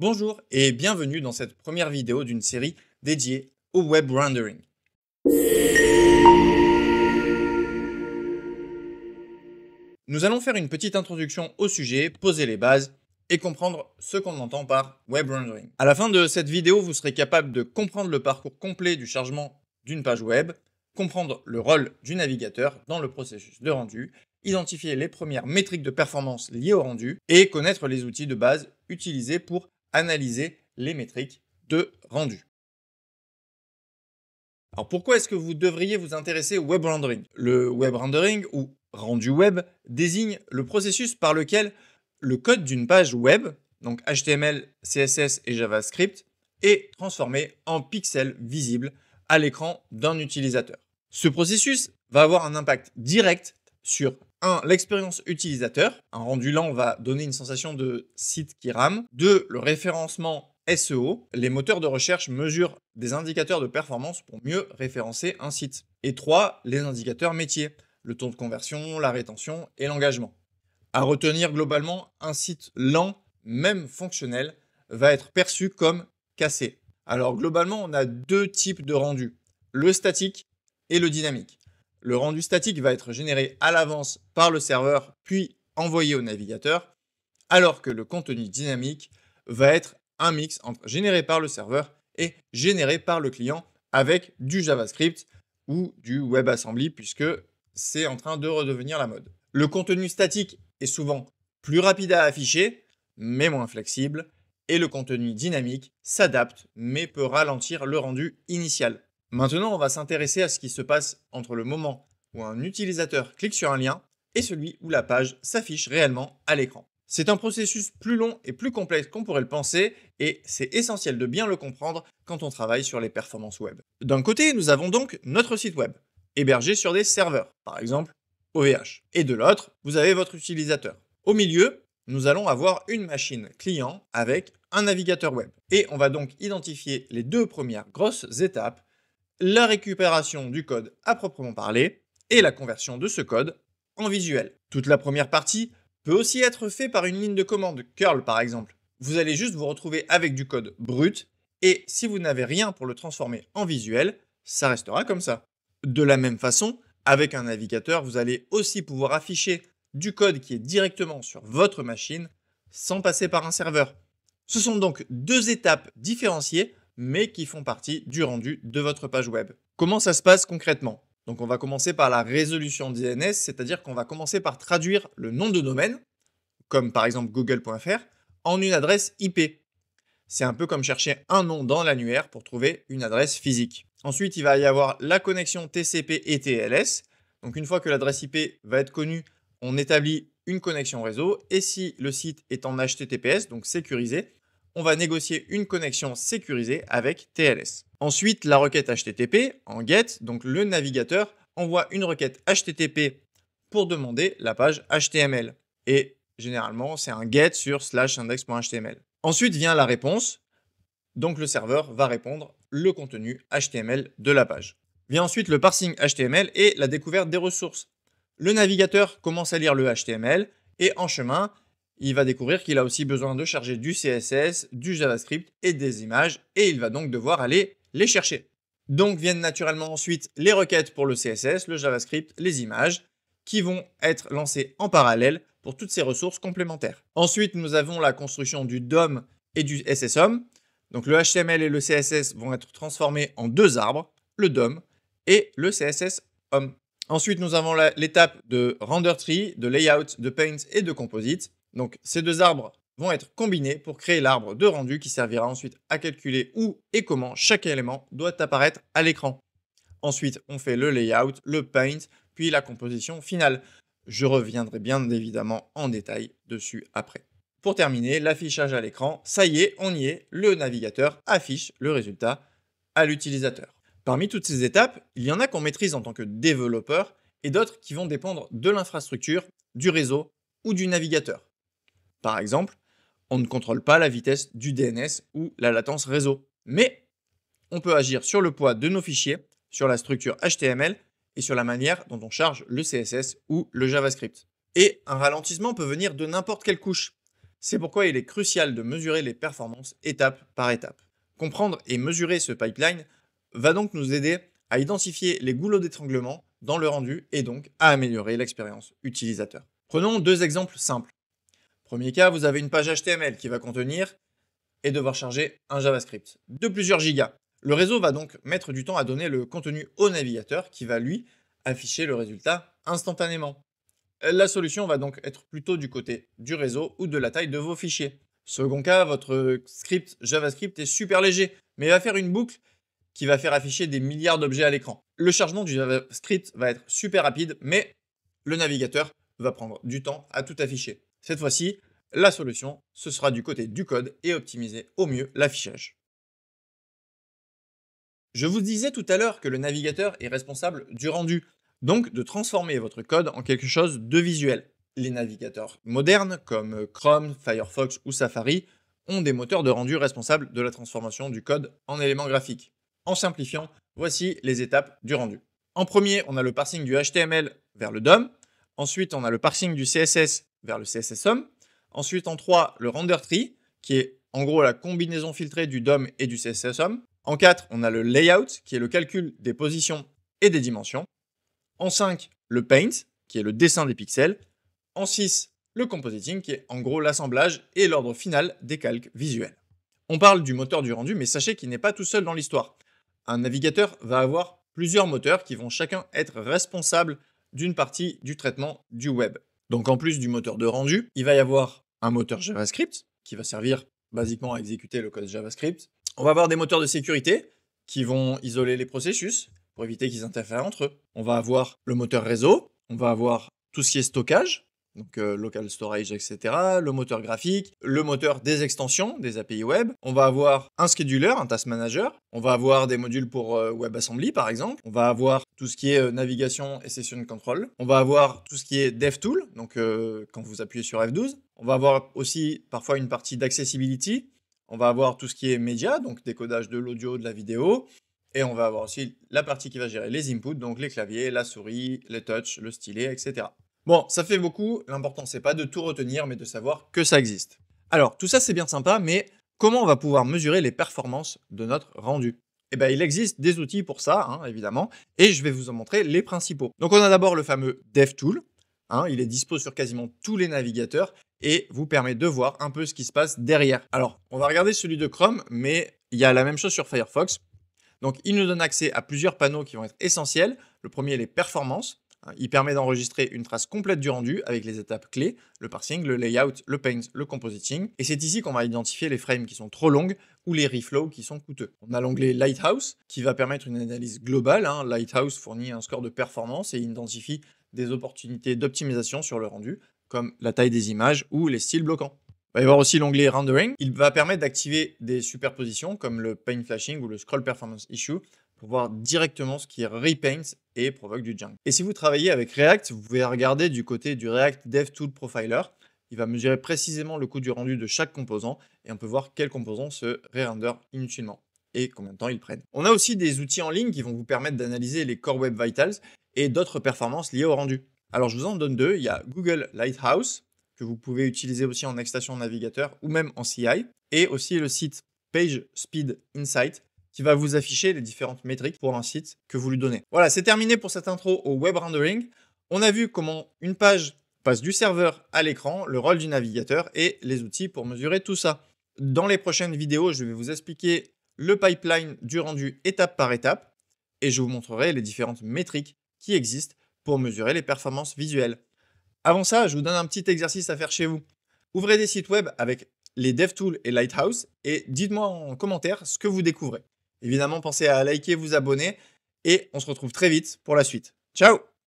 Bonjour et bienvenue dans cette première vidéo d'une série dédiée au web rendering. Nous allons faire une petite introduction au sujet, poser les bases et comprendre ce qu'on entend par web rendering. À la fin de cette vidéo, vous serez capable de comprendre le parcours complet du chargement d'une page web, comprendre le rôle du navigateur dans le processus de rendu, identifier les premières métriques de performance liées au rendu et connaître les outils de base utilisés pour analyser les métriques de rendu. Alors pourquoi est-ce que vous devriez vous intéresser au web rendering? Le web rendering ou rendu web désigne le processus par lequel le code d'une page web, donc HTML, CSS et JavaScript, est transformé en pixels visibles à l'écran d'un utilisateur. Ce processus va avoir un impact direct sur l'expérience utilisateur. Un rendu lent va donner une sensation de site qui rame. 2, le référencement SEO. Les moteurs de recherche mesurent des indicateurs de performance pour mieux référencer un site. Et 3, les indicateurs métiers. Le taux de conversion, la rétention et l'engagement. À retenir globalement, un site lent, même fonctionnel, va être perçu comme cassé. Alors globalement, on a deux types de rendus, le statique et le dynamique. Le rendu statique va être généré à l'avance par le serveur, puis envoyé au navigateur, alors que le contenu dynamique va être un mix entre généré par le serveur et généré par le client avec du JavaScript ou du WebAssembly, puisque c'est en train de redevenir la mode. Le contenu statique est souvent plus rapide à afficher, mais moins flexible, et le contenu dynamique s'adapte, mais peut ralentir le rendu initial. Maintenant, on va s'intéresser à ce qui se passe entre le moment où un utilisateur clique sur un lien et celui où la page s'affiche réellement à l'écran. C'est un processus plus long et plus complexe qu'on pourrait le penser, et c'est essentiel de bien le comprendre quand on travaille sur les performances web. D'un côté, nous avons donc notre site web, hébergé sur des serveurs, par exemple OVH. Et de l'autre, vous avez votre utilisateur. Au milieu, nous allons avoir une machine client avec un navigateur web. Et on va donc identifier les deux premières grosses étapes, la récupération du code à proprement parler et la conversion de ce code en visuel. Toute la première partie peut aussi être faite par une ligne de commande, curl par exemple. Vous allez juste vous retrouver avec du code brut et si vous n'avez rien pour le transformer en visuel, ça restera comme ça. De la même façon, avec un navigateur, vous allez aussi pouvoir afficher du code qui est directement sur votre machine sans passer par un serveur. Ce sont donc deux étapes différenciées mais qui font partie du rendu de votre page web. Comment ça se passe concrètement? Donc on va commencer par la résolution DNS, c'est-à-dire qu'on va commencer par traduire le nom de domaine, comme par exemple google.fr, en une adresse IP. C'est un peu comme chercher un nom dans l'annuaire pour trouver une adresse physique. Ensuite, il va y avoir la connexion TCP et TLS. Donc une fois que l'adresse IP va être connue, on établit une connexion réseau. Et si le site est en HTTPS, donc sécurisé, on va négocier une connexion sécurisée avec TLS. Ensuite, la requête HTTP en GET, donc le navigateur envoie une requête HTTP pour demander la page HTML. Et généralement, c'est un GET sur /index.html. Ensuite vient la réponse, donc le serveur va répondre le contenu HTML de la page. Vient ensuite le parsing HTML et la découverte des ressources. Le navigateur commence à lire le HTML et en chemin, il va découvrir qu'il a aussi besoin de charger du CSS, du JavaScript et des images et il va donc devoir aller les chercher. Donc viennent naturellement ensuite les requêtes pour le CSS, le JavaScript, les images qui vont être lancées en parallèle pour toutes ces ressources complémentaires. Ensuite, nous avons la construction du DOM et du SSHOM. Donc le HTML et le CSS vont être transformés en deux arbres, le DOM et le CSS HOM. Ensuite, nous avons l'étape de render tree, de layout, de paint et de composite. Donc ces deux arbres vont être combinés pour créer l'arbre de rendu qui servira ensuite à calculer où et comment chaque élément doit apparaître à l'écran. Ensuite, on fait le layout, le paint, puis la composition finale. Je reviendrai bien évidemment en détail dessus après. Pour terminer, l'affichage à l'écran, ça y est, on y est, le navigateur affiche le résultat à l'utilisateur. Parmi toutes ces étapes, il y en a qu'on maîtrise en tant que développeur et d'autres qui vont dépendre de l'infrastructure, du réseau ou du navigateur. Par exemple, on ne contrôle pas la vitesse du DNS ou la latence réseau, mais on peut agir sur le poids de nos fichiers, sur la structure HTML et sur la manière dont on charge le CSS ou le JavaScript. Et un ralentissement peut venir de n'importe quelle couche. C'est pourquoi il est crucial de mesurer les performances étape par étape. Comprendre et mesurer ce pipeline va donc nous aider à identifier les goulots d'étranglement dans le rendu et donc à améliorer l'expérience utilisateur. Prenons deux exemples simples. Premier cas, vous avez une page HTML qui va contenir et devoir charger un JavaScript de plusieurs gigas. Le réseau va donc mettre du temps à donner le contenu au navigateur qui va lui afficher le résultat instantanément. La solution va donc être plutôt du côté du réseau ou de la taille de vos fichiers. Second cas, votre script JavaScript est super léger, mais va faire une boucle qui va faire afficher des milliards d'objets à l'écran. Le chargement du JavaScript va être super rapide, mais le navigateur va prendre du temps à tout afficher. Cette fois-ci, la solution, ce sera du côté du code et optimiser au mieux l'affichage. Je vous disais tout à l'heure que le navigateur est responsable du rendu, donc de transformer votre code en quelque chose de visuel. Les navigateurs modernes comme Chrome, Firefox ou Safari ont des moteurs de rendu responsables de la transformation du code en éléments graphiques. En simplifiant, voici les étapes du rendu. En premier, on a le parsing du HTML vers le DOM. Ensuite, on a le parsing du CSS vers le CSS-DOM. Ensuite, en 3, le render tree, qui est en gros la combinaison filtrée du DOM et du CSS-DOM. En 4, on a le layout, qui est le calcul des positions et des dimensions. En 5, le paint, qui est le dessin des pixels. En 6, le compositing, qui est en gros l'assemblage et l'ordre final des calques visuels. On parle du moteur du rendu, mais sachez qu'il n'est pas tout seul dans l'histoire. Un navigateur va avoir plusieurs moteurs qui vont chacun être responsables d'une partie du traitement du web. Donc en plus du moteur de rendu, il va y avoir un moteur JavaScript qui va servir basiquement à exécuter le code JavaScript. On va avoir des moteurs de sécurité qui vont isoler les processus pour éviter qu'ils interfèrent entre eux. On va avoir le moteur réseau, on va avoir tout ce qui est stockage, donc local storage, etc., le moteur graphique, le moteur des extensions, des API web. On va avoir un scheduler, un task manager. On va avoir des modules pour WebAssembly, par exemple. On va avoir tout ce qui est navigation et session control. On va avoir tout ce qui est DevTool, donc quand vous appuyez sur F12. On va avoir aussi parfois une partie d'accessibility. On va avoir tout ce qui est média, donc décodage de l'audio, de la vidéo. Et on va avoir aussi la partie qui va gérer les inputs, donc les claviers, la souris, les touches, le stylet, etc. Bon, ça fait beaucoup, l'important c'est pas de tout retenir, mais de savoir que ça existe. Alors, tout ça c'est bien sympa, mais comment on va pouvoir mesurer les performances de notre rendu? Eh bien, il existe des outils pour ça, hein, évidemment, et je vais vous en montrer les principaux. Donc on a d'abord le fameux DevTool, il est dispo sur quasiment tous les navigateurs, et vous permet de voir un peu ce qui se passe derrière. Alors, on va regarder celui de Chrome, mais il y a la même chose sur Firefox. Donc, il nous donne accès à plusieurs panneaux qui vont être essentiels. Le premier, les performances. Il permet d'enregistrer une trace complète du rendu avec les étapes clés, le parsing, le layout, le paint, le compositing. Et c'est ici qu'on va identifier les frames qui sont trop longues ou les reflows qui sont coûteux. On a l'onglet Lighthouse qui va permettre une analyse globale. Lighthouse fournit un score de performance et identifie des opportunités d'optimisation sur le rendu, comme la taille des images ou les styles bloquants. Il va y avoir aussi l'onglet Rendering. Il va permettre d'activer des superpositions comme le Paint Flashing ou le Scroll Performance Issue pour voir directement ce qui repaint et provoque du junk. Et si vous travaillez avec React, vous pouvez regarder du côté du React DevTool Profiler. Il va mesurer précisément le coût du rendu de chaque composant et on peut voir quels composants se re-render inutilement et combien de temps ils prennent. On a aussi des outils en ligne qui vont vous permettre d'analyser les Core Web Vitals et d'autres performances liées au rendu. Alors je vous en donne deux. Il y a Google Lighthouse, que vous pouvez utiliser aussi en extension navigateur ou même en CI, et aussi le site PageSpeed Insight, qui va vous afficher les différentes métriques pour un site que vous lui donnez. Voilà, c'est terminé pour cette intro au web rendering. On a vu comment une page passe du serveur à l'écran, le rôle du navigateur et les outils pour mesurer tout ça. Dans les prochaines vidéos, je vais vous expliquer le pipeline du rendu étape par étape et je vous montrerai les différentes métriques qui existent pour mesurer les performances visuelles. Avant ça, je vous donne un petit exercice à faire chez vous. Ouvrez des sites web avec les DevTools et Lighthouse et dites-moi en commentaire ce que vous découvrez. Évidemment, pensez à liker, vous abonner et on se retrouve très vite pour la suite. Ciao!